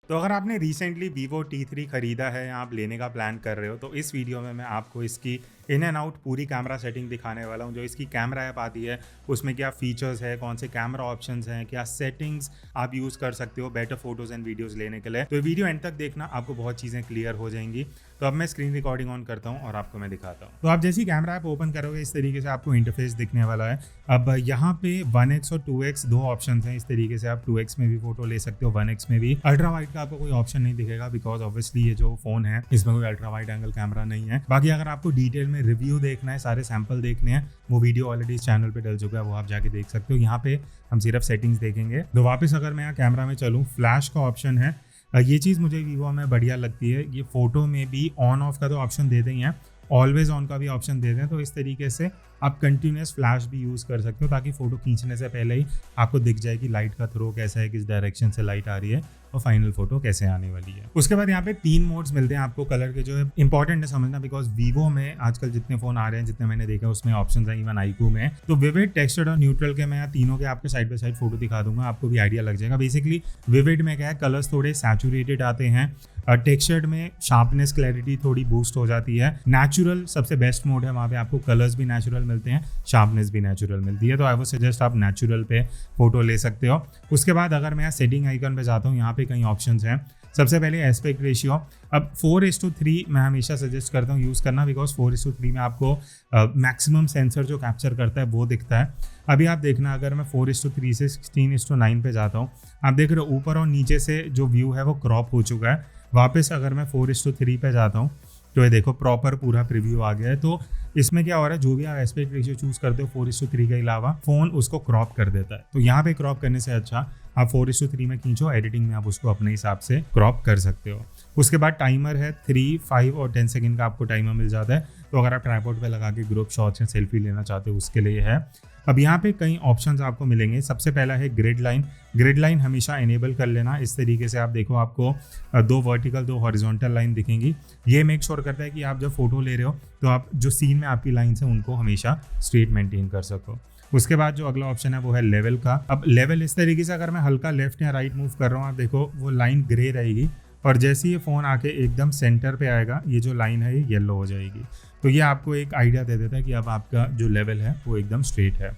तो अगर आपने रिसेंटली Vivo T3 खरीदा है या आप लेने का प्लान कर रहे हो तो इस वीडियो में मैं आपको इसकी इन एंड आउट पूरी कैमरा सेटिंग दिखाने वाला हूँ। जो इसकी कैमरा ऐप आती है उसमें क्या फीचर्स है, कौन से कैमरा ऑप्शंस हैं, क्या सेटिंग्स आप यूज़ कर सकते हो बेटर फोटोज एंड वीडियोस लेने के लिए। तो वीडियो एंड तक देखना, आपको बहुत चीज़ें क्लियर हो जाएंगी। तो अब मैं स्क्रीन रिकॉर्डिंग ऑन करता हूँ और आपको मैं दिखाता हूँ। तो आप जैसी कैमरा ऐप ओपन करोगे इस तरीके से आपको इंटरफेस दिखने वाला है। अब यहाँ पे 1x और 2x दो ऑप्शन हैं। इस तरीके से आप 2x में भी फोटो ले सकते हो, 1x में भी। अल्ट्रा वाइड का आपको कोई ऑप्शन नहीं दिखेगा बिकॉज ऑब्वियसली ये जो फोन है इसमें कोई अल्ट्रा वाइड एंगल कैमरा नहीं है। बाकी अगर आपको डिटेल में रिव्यू देखना है, सारे सैंपल देखने हैं, वो वीडियो ऑलरेडी इस चैनल पे डल चुका है, वो आप जाके देख सकते हो। यहाँ पे हम सिर्फ सेटिंग्स देखेंगे। तो वापस अगर मैं यहाँ कैमरा में चलूँ, फ्लैश का ऑप्शन है। ये चीज़ मुझे वीवो में बढ़िया लगती है। ये फोटो में भी ऑन ऑफ का तो ऑप्शन देते ही हैं, ऑलवेज ऑन का भी ऑप्शन देते हैं। तो इस तरीके से आप कंटिन्यूस फ्लैश भी यूज़ कर सकते हो ताकि फ़ोटो खींचने से पहले ही आपको दिख जाए कि लाइट का थ्रो कैसा है, किस डायरेक्शन से लाइट आ रही है और फाइनल फोटो कैसे आने वाली है। उसके बाद यहाँ पे 3 मोड्स मिलते हैं आपको कलर के, जो है इंपॉर्टेंट है समझना बिकॉज वीवो में आजकल जितने फोन आ रहे हैं, जितने मैंने देखे उसमें ऑप्शन है, इवन आईक्यू में। तो विविड, टेक्सचर्ड और न्यूट्रल के मैं तीनों के आपके साइड बाय साइड फोटो दिखा दूंगा, आपको भी आइडिया लग जाएगा। बेसिकली विविड में क्या है, कलर्स थोड़े सैचुरेटेड आते हैं। टेक्सचर्ड में शार्पनेस, क्लैरिटी थोड़ी बूस्ट हो जाती है। नेचुरल सबसे बेस्ट मोड है, वहाँ पे आपको कलर्स भी नेचुरल मिलते हैं, शार्पनेस भी नेचुरल मिलती है। तो आई वुड सजेस्ट आप नेचुरल पे फोटो ले सकते हो। उसके बाद अगर मैं सेटिंग आइकन पे जाता हूँ, यहाँ पे कई ऑप्शंस हैं। सबसे पहले एस्पेक्ट रेशियो। अब 4:3 मैं हमेशा सजेस्ट करता हूँ यूज़ करना बिकॉज 4:3 में आपको मैक्सिमम सेंसर जो कैप्चर करता है वो दिखता है। अभी आप देखना, अगर मैं 4:3 से 16:9 पे जाता हूँ, आप देख रहे हो ऊपर और नीचे से जो व्यू है वो क्रॉप हो चुका है। वापस अगर मैं 4:3 पे जाता हूँ तो ये देखो प्रॉपर पूरा प्रीव्यू आ गया है। तो इसमें क्या हो रहा है, जो भी आप एस्पेक्ट रेशियो चूज करते हो 4:3 के अलावा फोन उसको क्रॉप कर देता है। तो यहाँ पे क्रॉप करने से अच्छा आप 4:3 में खींचो, एडिटिंग में आप उसको अपने हिसाब से क्रॉप कर सकते हो। उसके बाद टाइमर है, 3, 5 और 10 सेकंड का आपको टाइमर मिल जाता है। तो अगर आप ट्राइपॉड पे लगा के ग्रुप शॉट्स या सेल्फी लेना चाहते हो उसके लिए है। अब यहाँ पे कई ऑप्शंस आपको मिलेंगे। सबसे पहला है ग्रिड लाइन। ग्रिड लाइन हमेशा इनेबल कर लेना। इस तरीके से आप देखो, आपको 2 वर्टिकल 2 हॉरिजॉन्टल लाइन दिखेंगी। ये मेक श्योर करता है कि आप जब फोटो ले रहे हो तो आप जो सीन में आपकी लाइन्स हैं उनको हमेशा स्ट्रेट मेंटेन कर सको। उसके बाद जो अगला ऑप्शन है वो है लेवल का। अब लेवल इस तरीके से, अगर मैं हल्का लेफ्ट या राइट मूव कर रहा हूँ, आप देखो वो लाइन ग्रे रहेगी और जैसे ये फ़ोन आके एकदम सेंटर पे आएगा, ये जो लाइन है ये येलो हो जाएगी। तो ये आपको एक आइडिया दे देता है कि अब आपका जो लेवल है वो एकदम स्ट्रेट है।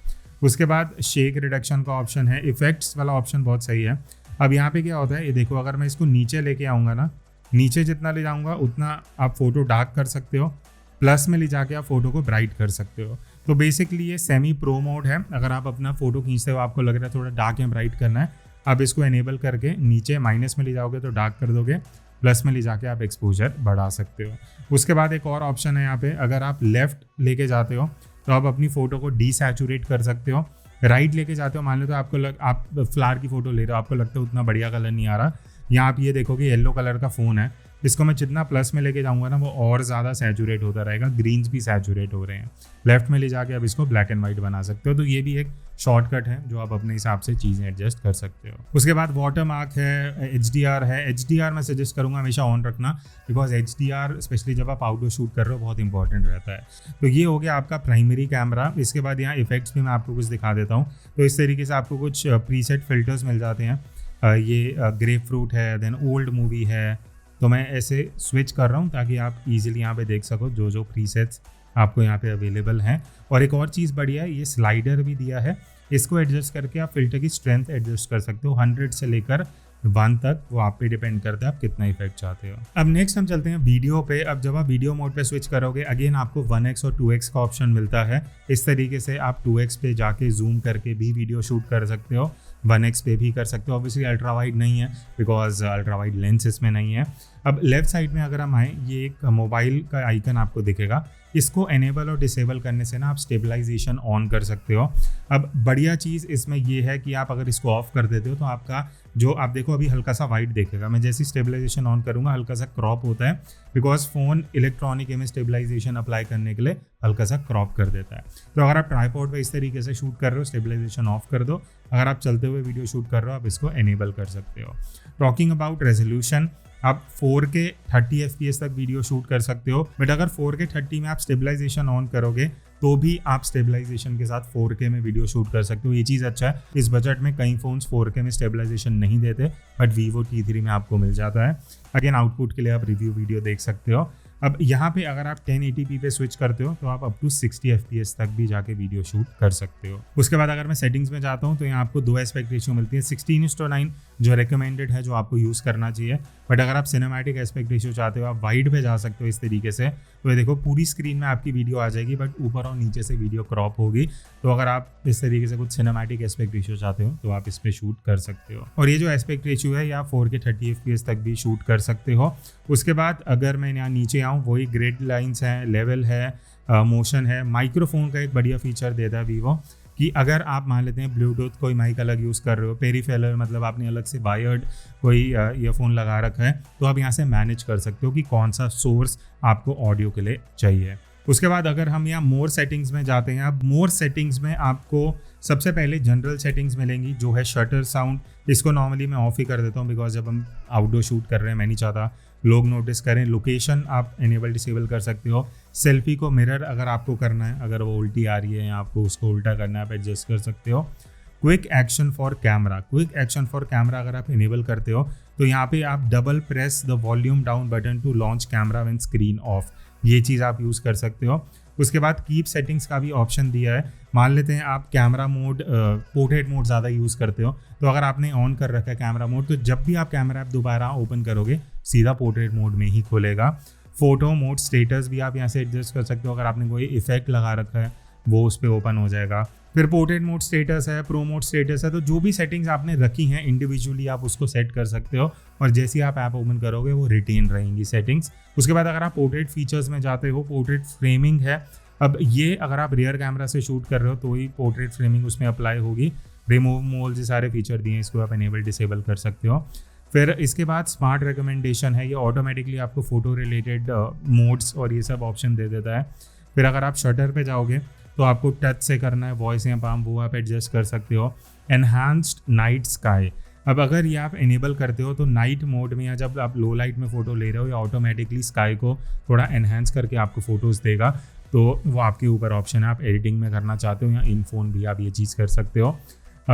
उसके बाद शेक रिडक्शन का ऑप्शन है। इफेक्ट्स वाला ऑप्शन बहुत सही है। अब यहाँ पे क्या होता है, ये देखो, अगर मैं इसको नीचे लेके आऊँगा ना, नीचे जितना ले जाऊँगा उतना आप फोटो डार्क कर सकते हो, प्लस में ले जाके आप फोटो को ब्राइट कर सकते हो। तो बेसिकली ये सेमी प्रो मोड है। अगर आप अपना फोटो खींचते हो, आपको लग रहा है थोड़ा डार्क या ब्राइट करना है, आप इसको एनेबल करके नीचे माइनस में ले जाओगे तो डार्क कर दोगे, प्लस में ले जाके आप एक्सपोजर बढ़ा सकते हो। उसके बाद एक और ऑप्शन है यहाँ पे, अगर आप लेफ्ट लेके जाते हो तो आप अपनी फोटो को डीसैचुरेट कर सकते हो। राइट लेके जाते हो, मान लो तो आप फ्लावर की फोटो ले रहे हो, आपको लगता है उतना बढ़िया कलर नहीं आ रहा, यहाँ आप ये देखोगे येलो कलर का फ़ोन है, इसको मैं जितना प्लस में लेके जाऊंगा ना वो और ज़्यादा सैचुरेट होता रहेगा, ग्रीन्स भी सैचुरेट हो रहे हैं। लेफ्ट में ले जाके आप इसको ब्लैक एंड वाइट बना सकते हो। तो ये भी एक शॉर्टकट है जो आप अपने हिसाब से चीज़ें एडजस्ट कर सकते हो। उसके बाद वाटर मार्क है, HDR है। HDR मैं सजेस्ट करूँगा हमेशा ऑन रखना बिकॉज HDR स्पेशली जब आप आउटडोर शूट कर रहे हो बहुत इंपॉर्टेंट रहता है। तो ये हो गया आपका प्राइमरी कैमरा। इसके बाद यहाँ इफेक्ट्स भी मैं आपको कुछ दिखा देता हूँ। तो इस तरीके से आपको कुछ प्रीसेट फिल्टर्स मिल जाते हैं। ये ग्रेप फ्रूट है, देन ओल्ड मूवी है। तो मैं ऐसे स्विच कर रहा हूँ ताकि आप इजीली यहाँ पे देख सको जो जो प्रीसेट्स आपको यहाँ पे अवेलेबल हैं। और एक और चीज़ बढ़िया है, ये स्लाइडर भी दिया है, इसको एडजस्ट करके आप फिल्टर की स्ट्रेंथ एडजस्ट कर सकते हो 100 से लेकर 1 तक। वो आप पे डिपेंड करता है आप कितना इफेक्ट चाहते हो। अब नेक्स्ट हम चलते हैं वीडियो पे। अब जब आप वीडियो मोड पे स्विच करोगे, अगेन आपको 1x और 2x का ऑप्शन मिलता है। इस तरीके से आप 2x पे जाके जूम करके भी वीडियो शूट कर सकते हो, 1x पे भी कर सकते हो। ऑब्वियसली अल्ट्रा वाइड नहीं है बिकॉज अल्ट्रा वाइड लेंस इसमें नहीं है। अब लेफ्ट साइड में अगर हम आए, ये एक मोबाइल का आइकन आपको दिखेगा, इसको एनेबल और डिसेबल करने से ना आप स्टेबलाइजेशन ऑन कर सकते हो। अब बढ़िया चीज़ इसमें ये है कि आप अगर इसको ऑफ कर देते हो तो आपका जो आप देखो अभी हल्का सा वाइट देखेगा। मैं जैसे स्टेबलाइजेशन ऑन करूँगा हल्का सा क्रॉप होता है because phone electronic image stabilization apply करने के लिए हल्का सा क्रॉप कर देता है। तो अगर आप ट्राइपॉड पे इस तरीके से शूट कर रहे हो, स्टेबलाइजेशन ऑफ कर दो। अगर आप चलते हुए वीडियो शूट कर रहे हो, आप इसको एनेबल कर सकते हो। टॉकिंग अबाउट रेजोल्यूशन, आप 4K 30 FPS तक वीडियो शूट कर सकते हो। बट अगर 4K 30 में आप स्टेबलाइजेशन ऑन करोगे तो भी आप स्टेबलाइजेशन के साथ 4K में वीडियो शूट कर सकते हो। ये चीज़ अच्छा है, इस बजट में कई फ़ोन्स 4K में स्टेबलाइजेशन नहीं देते, बट Vivo T3 में आपको मिल जाता है। अगेन आउटपुट के लिए आप रिव्यू वीडियो देख सकते हो। अब यहाँ पे अगर आप 1080p पे स्विच करते हो तो आप अप टू 60 FPS तक भी जाके वीडियो शूट कर सकते हो। उसके बाद अगर मैं सेटिंग्स में जाता हूँ तो यहाँ आपको 2 एस्पेक्ट रेशियो मिलती है, 16:9 जो रिकमेंडेड है, जो आपको यूज़ करना चाहिए। बट अगर आप सिनेमैटिक एस्पेक्ट रेशियो चाहते हो, आप वाइड पे जा सकते हो इस तरीके से। तो ये देखो पूरी स्क्रीन में आपकी वीडियो आ जाएगी, बट ऊपर और नीचे से वीडियो क्रॉप होगी। तो अगर आप इस तरीके से कुछ सिनेमैटिक एस्पेक्ट रेशियो चाहते हो तो आप इस पर शूट कर सकते हो। और ये जो एस्पेक्ट रेशियो है, या 4K 30 FPS तक भी शूट कर सकते हो। उसके बाद अगर मैं यहाँ नीचे आऊँ, वही ग्रिड लाइन्स हैं, लेवल है, मोशन है। माइक्रोफोन का एक बढ़िया फीचर देता है वीवो कि अगर आप मान लेते हैं ब्लूटूथ कोई माइक अलग यूज़ कर रहे हो, पेरीफेरल मतलब आपने अलग से वायर्ड कोई ईयरफोन लगा रखा है, तो आप यहाँ से मैनेज कर सकते हो कि कौन सा सोर्स आपको ऑडियो के लिए चाहिए। उसके बाद अगर हम यहाँ मोर सेटिंग्स में जाते हैं, अब मोर सेटिंग्स में आपको सबसे पहले जनरल सेटिंग्स मिलेंगी, जो है शटर साउंड। इसको नॉर्मली मैं ऑफ ही कर देता हूँ, बिकॉज जब हम आउटडोर शूट कर रहे हैं मैं नहीं चाहता लोग नोटिस करें। लोकेशन आप इनेबल डिसेबल कर सकते हो। सेल्फी को मिरर अगर आपको करना है, अगर वो उल्टी आ रही है या आपको उसको उल्टा करना है, आप एडजस्ट कर सकते हो। Quick action for camera, quick action for camera अगर आप इनेबल करते हो तो यहाँ पे आप double press the volume down button to launch camera when screen off, ये चीज़ आप यूज़ कर सकते हो। उसके बाद कीप सेटिंग्स का भी ऑप्शन दिया है। मान लेते हैं आप कैमरा मोड, पोर्ट्रेट मोड ज़्यादा यूज़ करते हो, तो अगर आपने ऑन कर रखा है कैमरा मोड, तो जब भी आप कैमरा ऐप दोबारा ओपन करोगे सीधा पोर्ट्रेट मोड में ही खुलेगा। फोटो मोड स्टेटस भी आप यहाँ से एडजस्ट कर सकते हो, अगर आपने कोई इफेक्ट लगा रखा है वो उस पर ओपन हो जाएगा। फिर पोर्ट्रेट मोड स्टेटस है, प्रो मोड स्टेटस है, तो जो भी सेटिंग्स आपने रखी हैं इंडिविजुअली आप उसको सेट कर सकते हो, और जैसे ही आप ऐप ओपन करोगे वो रिटेन रहेंगी सेटिंग्स। उसके बाद अगर आप पोर्ट्रेट फीचर्स में जाते हो, पोर्ट्रेट फ्रेमिंग है। अब ये अगर आप रियर कैमरा से शूट कर रहे हो तो ही पोर्ट्रेट फ्रेमिंग उसमें अप्लाई होगी। रिमूव मोल से सारे फीचर दिए हैं, इसको आप इनेबल डिसेबल कर सकते हो। फिर इसके बाद स्मार्ट रिकमेंडेशन है, ये ऑटोमेटिकली आपको फोटो रिलेटेड मोड्स और ये सब ऑप्शन दे देता है। फिर अगर आप शटर पे जाओगे तो आपको टच से करना है, वॉइस या पाम, वो आप एडजस्ट कर सकते हो। एनहांस्ड नाइट स्काई, अब अगर ये आप इनेबल करते हो तो नाइट मोड में या जब आप लो लाइट में फ़ोटो ले रहे हो, या ऑटोमेटिकली स्काई को थोड़ा एनहांस करके आपको फ़ोटोज़ देगा, तो वो आपके ऊपर ऑप्शन है। आप एडिटिंग में करना चाहते हो या इन फ़ोन भी आप ये चीज़ कर सकते हो।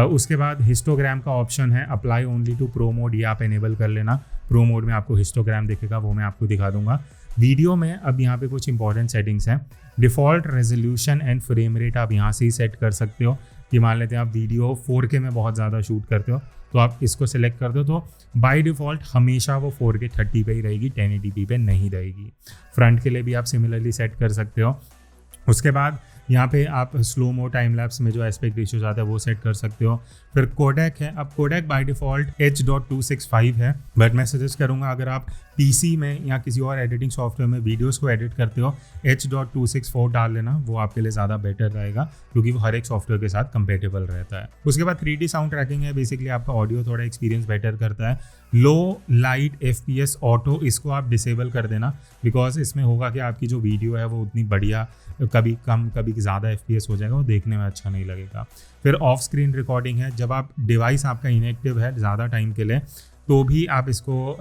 उसके बाद हिस्टोग्राम का ऑप्शन है, apply only to pro mode, ये आप इनेबल कर लेना। प्रो मोड में आपको हिस्टोग्राम दिखेगा, वो मैं आपको दिखा दूंगा वीडियो में। अब यहाँ पे कुछ इंपॉर्टेंट सेटिंग्स हैं। Default resolution and frame rate आप यहाँ से ही सेट कर सकते हो कि मान लेते हैं आप वीडियो 4K में बहुत ज़्यादा शूट करते हो, तो आप इसको सिलेक्ट कर दो, तो बाय डिफ़ॉल्ट हमेशा वो 4K 30 पे ही रहेगी, 1080p पे नहीं रहेगी। फ्रंट के लिए भी आप सिमिलरली सेट कर सकते हो। उसके बाद यहाँ पे आप स्लो मो टाइम लैप्स में जो एस्पेक्ट रेशियो आता है वो सेट कर सकते हो। फिर कोडेक है, अब कोडेक बाय डिफ़ॉल्ट H.265 है, बट मैं सजेस्ट करूँगा अगर आप PC में या किसी और एडिटिंग सॉफ्टवेयर में वीडियोस को एडिट करते हो, H.264 डाल लेना, वो आपके लिए ज़्यादा बेटर रहेगा, क्योंकि वो हर एक सॉफ्टवेयर के साथ कंपेटेबल रहता है। उसके बाद 3D साउंड ट्रैकिंग है, बेसिकली आपका ऑडियो थोड़ा एक्सपीरियंस बेटर करता है। लो लाइट FPS ऑटो, इसको आप डिसेबल कर देना, बिकॉज इसमें होगा कि आपकी जो वीडियो है वो उतनी बढ़िया, कभी कम कभी ज़्यादा FPS हो जाएगा, वो देखने में अच्छा नहीं लगेगा। फिर ऑफ स्क्रीन रिकॉर्डिंग है, जब आप डिवाइस आपका इनएक्टिव है ज़्यादा टाइम के लिए, तो भी आप इसको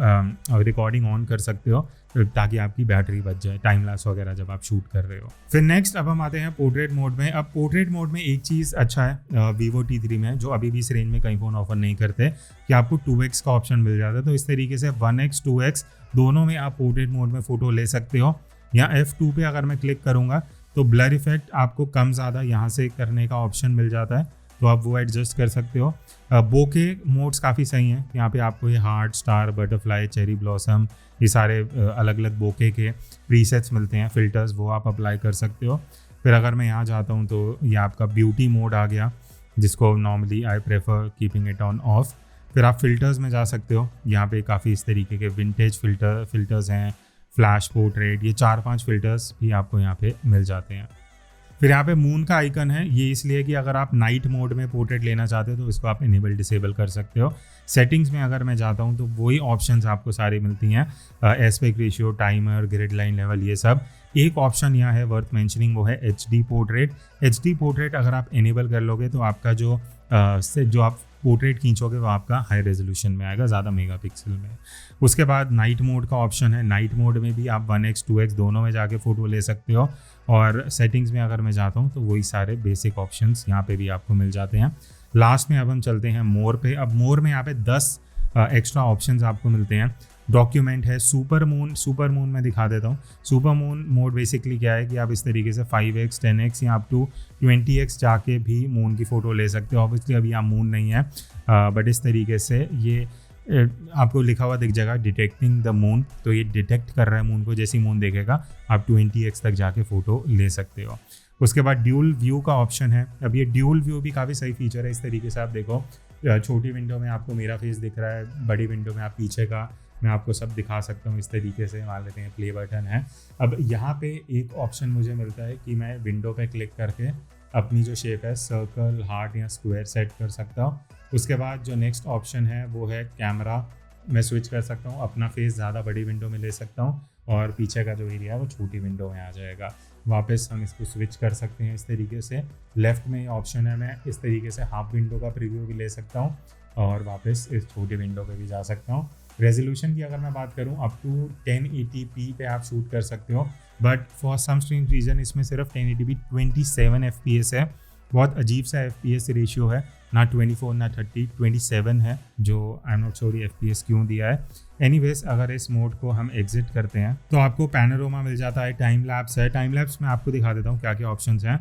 रिकॉर्डिंग ऑन कर सकते हो, ताकि आपकी बैटरी बच जाए, टाइम लैप्स वगैरह जब आप शूट कर रहे हो। फिर नेक्स्ट अब हम आते हैं पोर्ट्रेट मोड में। अब पोर्ट्रेट मोड में एक चीज़ अच्छा है Vivo T3 में, जो अभी भी इस रेंज में कई फ़ोन ऑफर नहीं करते, कि आपको 2x का ऑप्शन मिल जाता है। तो इस तरीके से 1x 2x दोनों में आप पोर्ट्रेट मोड में फ़ोटो ले सकते हो। या F2 पे अगर मैं क्लिक करूँगा तो ब्लर इफेक्ट आपको कम ज़्यादा यहाँ से करने का ऑप्शन मिल जाता है, तो आप वो एडजस्ट कर सकते हो। बोके मोड्स काफ़ी सही हैं, यहाँ पे आपको ये heart, star, butterfly, cherry blossom, ये सारे अलग अलग बोके के प्रीसेट्स मिलते हैं, फ़िल्टर्स, वो आप अप्लाई कर सकते हो। फिर अगर मैं यहाँ जाता हूँ तो ये आपका ब्यूटी मोड आ गया, जिसको normally I prefer keeping it on off. फिर आप फिल्टर्स में जा सकते हो, यहाँ पे काफ़ी इस तरीके के विंटेज फिल्टर्स हैं, फ्लैश पोर्ट्रेट, ये 4-5 फिल्टर्स भी आपको यहाँ पे मिल जाते हैं। फिर यहाँ पे मून का आइकन है, ये इसलिए कि अगर आप नाइट मोड में पोर्ट्रेट लेना चाहते हो तो इसको आप इनेबल डिसेबल कर सकते हो। सेटिंग्स में अगर मैं जाता हूँ तो वही ऑप्शंस आपको सारी मिलती हैं, aspect ratio, timer, grid line level, ये सब। एक ऑप्शन यहाँ है वर्थ मेंशनिंग, वो है HD पोर्ट्रेट। HD पोर्ट्रेट अगर आप इनेबल कर लोगे तो आपका जो आप पोर्ट्रेट खींचोगे वो आपका हाई रेजोल्यूशन में आएगा, ज़्यादा मेगापिक्सल में। उसके बाद नाइट मोड का ऑप्शन है। नाइट मोड में भी आप 1x 2x दोनों में जाके फ़ोटो ले सकते हो। और सेटिंग्स में अगर मैं जाता हूँ तो वही सारे बेसिक ऑप्शंस यहाँ पे भी आपको मिल जाते हैं। लास्ट में अब हम चलते हैं मोर पे। अब मोर में यहाँ पे 10 एक्स्ट्रा ऑप्शंस आपको मिलते हैं। डॉक्यूमेंट है, सुपर मून में दिखा देता हूँ। सुपर मून मोड बेसिकली क्या है कि आप इस तरीके से 5x 10x या अप टू 20x जाके भी मून की फ़ोटो ले सकते हो। ऑब्वियसली अभी यहाँ मून नहीं है, बट इस तरीके से ये आपको लिखा हुआ दिख जाएगा डिटेक्टिंग द मून, तो ये डिटेक्ट कर रहा है मून को। जैसे ही मून देखेगा आप 20x तक जाके फ़ोटो ले सकते हो। उसके बाद ड्यूल व्यू का ऑप्शन है। अब ये ड्यूल व्यू भी काफ़ी सही फीचर है। इस तरीके से आप देखो, छोटी विंडो में आपको मेरा फेस दिख रहा है, बड़ी विंडो में आप पीछे का मैं आपको सब दिखा सकता हूँ। इस तरीके से मान लेते हैं प्ले बटन है। अब यहाँ पे एक ऑप्शन मुझे मिलता है कि मैं विंडो पे क्लिक करके अपनी जो शेप है सर्कल, हार्ट या स्क्वायर सेट कर सकता हूँ। उसके बाद जो नेक्स्ट ऑप्शन है वो है कैमरा। मैं स्विच कर सकता हूँ, अपना फेस ज़्यादा बड़ी विंडो में ले सकता हूँ और पीछे का जो एरिया है वो छोटी विंडो में आ जाएगा। वापस हम इसको स्विच कर सकते हैं इस तरीके से। लेफ़्ट में ऑप्शन है, मैं इस तरीके से हाफ विंडो का प्रीव्यू भी ले सकता हूँ और वापस इस छोटी विंडो पे भी जा सकता हूँ। रेजोल्यूशन की अगर मैं बात करूँ अप टू 1080p पे आप शूट कर सकते हो, but for some strange reason इसमें सिर्फ 1080p 27 FPS है। बहुत अजीब सा FPS रेशियो है, ना 24 ना 30, 27 है, जो आई एम नॉट श्योर ये FPS क्यों दिया है। एनीवेज अगर इस मोड को हम एग्जिट करते हैं तो आपको पैनोरामा मिल जाता है, टाइम लैप्स है। टाइम लैप्स में आपको दिखा देता हूँ क्या क्या ऑप्शंस हैं।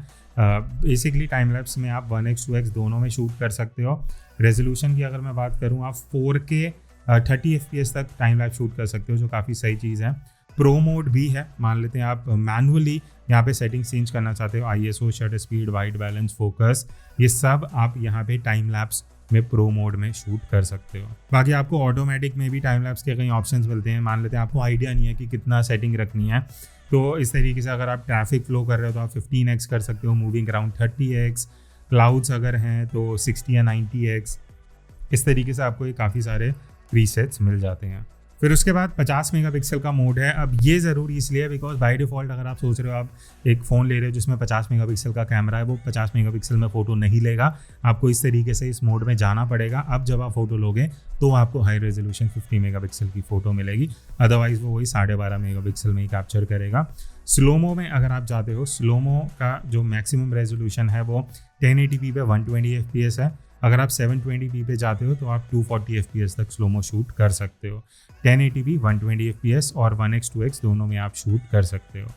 बेसिकली टाइम लैप्स में आप 1x 2x दोनों में शूट कर सकते हो। रेजोल्यूशन की अगर मैं बात करूँ आप 4K 30 FPS तक टाइम लैप्स शूट कर सकते हो, जो काफ़ी सही चीज़ है। प्रो मोड भी है। मान लेते हैं आप मैनुअली यहाँ पे सेटिंग्स चेंज करना चाहते हो, ISO, shutter speed, white balance, focus, ये सब आप यहाँ पे टाइम लैप्स में प्रो मोड में शूट कर सकते हो। बाकी आपको ऑटोमेटिक में भी टाइम लैप्स के कई ऑप्शंस मिलते हैं। मान लेते हैं आपको आइडिया नहीं है कि कितना सेटिंग रखनी है, तो इस तरीके से अगर आप ट्रैफिक फ्लो कर रहे हो तो आप 15x कर सकते हो, मूविंग अराउंड 30x, क्लाउड्स अगर हैं तो 60 या 90x। इस तरीके से आपको ये काफ़ी सारे प्रीसेट्स मिल जाते हैं। फिर उसके बाद 50 मेगापिक्सल का मोड है। अब ये ज़रूरी इसलिए बिकॉज बाय डिफ़ॉल्ट अगर आप सोच रहे हो आप एक फ़ोन ले रहे हो जिसमें 50 मेगापिक्सल का कैमरा है, वो 50 मेगापिक्सल में फ़ोटो नहीं लेगा। आपको इस तरीके से इस मोड में जाना पड़ेगा। अब जब आप फ़ोटो लोगे तो आपको हाई रेजोल्यूशन 50 मेगापिक्सल की फ़ोटो मिलेगी, अदरवाइज़ वो वही 12.5 मेगापिक्सल में ही कैप्चर करेगा। स्लोमो में अगर आप जाते हो, स्लोमो का जो मैक्सिमम रेजोल्यूशन है वो 1080p पे 120 FPS है। अगर आप 720p पे जाते हो तो आप 240 FPS तक स्लोमो शूट कर सकते हो। 1080p 120 FPS और 1x 2x दोनों में आप शूट कर सकते हो।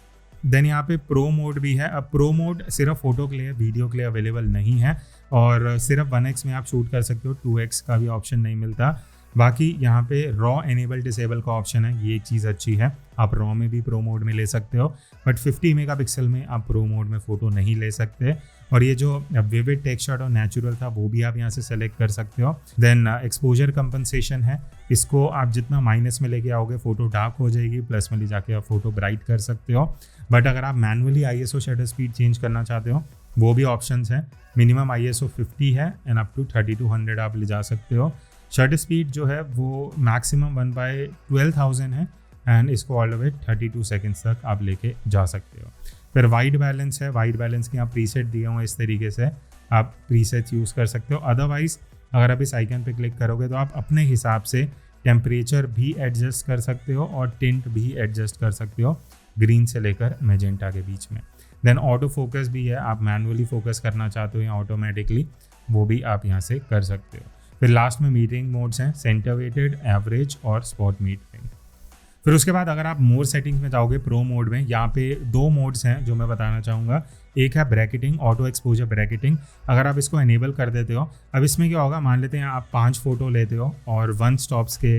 देन यहाँ पे प्रो मोड भी है। अब प्रो मोड सिर्फ फोटो के लिए, वीडियो के लिए अवेलेबल नहीं है और सिर्फ 1x में आप शूट कर सकते हो, 2x का भी ऑप्शन नहीं मिलता। बाकी यहाँ पे रॉ एनेबल डिसेबल का ऑप्शन है, ये चीज़ अच्छी है। आप रॉ में भी प्रो मोड में ले सकते हो, बट 50 मेगापिक्सल में आप प्रो मोड में फ़ोटो नहीं ले सकते। और ये जो विविड टेक्सचर और नेचुरल था वो भी आप यहाँ से सेलेक्ट कर सकते हो। देन एक्सपोजर कंपनसेशन है, इसको आप जितना माइनस में लेके आओगे फ़ोटो डार्क हो जाएगी, प्लस में ले जाके आप फ़ोटो ब्राइट कर सकते हो। बट अगर आप manually ISO shutter speed change करना चाहते हो वो भी ऑप्शंस हैं। मिनिमम ISO 50 है एंड अप टू 3200 आप ले जा सकते हो। शटर स्पीड जो है वो मैक्सिमम 1/12,000 है एंड इसको ऑल द वे 32 सेकेंड्स तक आप लेके जा सकते हो। फिर वाइट बैलेंस है। वाइट बैलेंस के यहाँ प्रीसेट दिए हुए हैं, इस तरीके से आप प्रीसेट्स यूज़ कर सकते हो। अदरवाइज़ अगर आप इस आइकन पे क्लिक करोगे तो आप अपने हिसाब से टेम्परेचर भी एडजस्ट कर सकते हो और टिंट भी एडजस्ट कर सकते हो, ग्रीन से लेकर मैजेंटा के बीच में। देन ऑटो फोकस भी है, आप मैनुअली फोकस करना चाहते हो या ऑटोमेटिकली, वो भी आप यहाँ से कर सकते हो। फिर लास्ट में मीटरिंग मोड्स हैं, सेंटर वेटेड, एवरेज और स्पॉट मीटरिंग। फिर उसके बाद अगर आप मोर सेटिंग्स में जाओगे प्रो मोड में, यहाँ पे 2 मोड्स हैं जो मैं बताना चाहूँगा। एक है ब्रैकेटिंग, ऑटो एक्सपोजर ब्रैकेटिंग। अगर आप इसको एनेबल कर देते हो, अब इसमें क्या होगा, मान लेते हैं आप 5 फोटो लेते हो और 1 स्टॉप्स के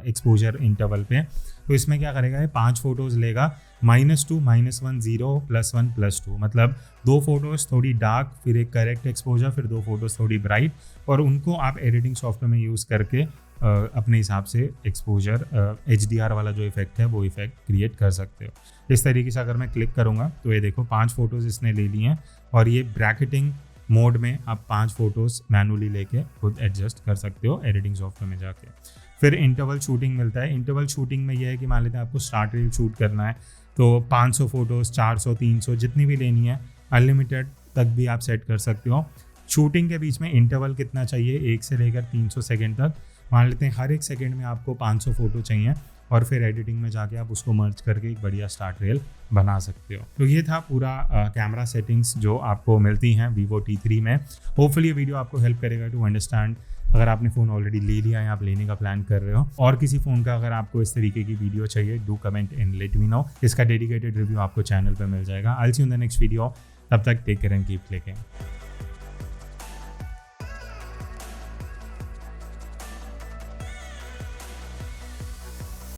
एक्सपोजर इंटरवल पे, तो इसमें क्या करेगा, ये 5 फोटोज़ लेगा, -2, -1, 0, +1, +2, मतलब 2 फोटोज़ थोड़ी डार्क, फिर एक करेक्ट एक्सपोजर, फिर 2 फोटोज़ थोड़ी ब्राइट, और उनको आप एडिटिंग सॉफ्टवेयर में यूज़ करके अपने हिसाब से एक्सपोजर HDR वाला जो इफेक्ट है वो इफेक्ट क्रिएट कर सकते हो। इस तरीके से अगर मैं क्लिक करूँगा तो ये देखो 5 फोटोज़ इसने ले ली हैं और ये ब्रैकेटिंग मोड में आप 5 फोटोज़ मैनुअली लेके खुद एडजस्ट कर सकते हो एडिटिंग सॉफ्टवेयर में जाके। फिर इंटरवल शूटिंग मिलता है। इंटरवल शूटिंग में ये है कि मान लेते हैं आपको स्टार्ट रील शूट करना है तो 500 फोटोज़, 400, 300 जितनी भी लेनी है, अनलिमिटेड तक भी आप सेट कर सकते हो। शूटिंग के बीच में इंटरवल कितना चाहिए, 1 से लेकर 300 सेकंड तक। मान लेते हैं हर एक सेकंड में आपको 500 फ़ोटो चाहिए और फिर एडिटिंग में जाके आप उसको मर्ज करके एक बढ़िया स्टार्ट रील बना सकते हो। तो ये था पूरा कैमरा सेटिंग्स जो आपको मिलती हैं Vivo T3 में। होपफुली ये वीडियो आपको हेल्प करेगा टू अंडरस्टैंड, अगर आपने फ़ोन ऑलरेडी ले लिया या आप लेने का प्लान कर रहे हो, और किसी फ़ोन का अगर आपको इस तरीके की वीडियो चाहिए, do comment and let me know. इसका डेडिकेटेड रिव्यू आपको चैनल पर मिल जाएगा। I will see you in the next video. तब तक take care and keep clicking.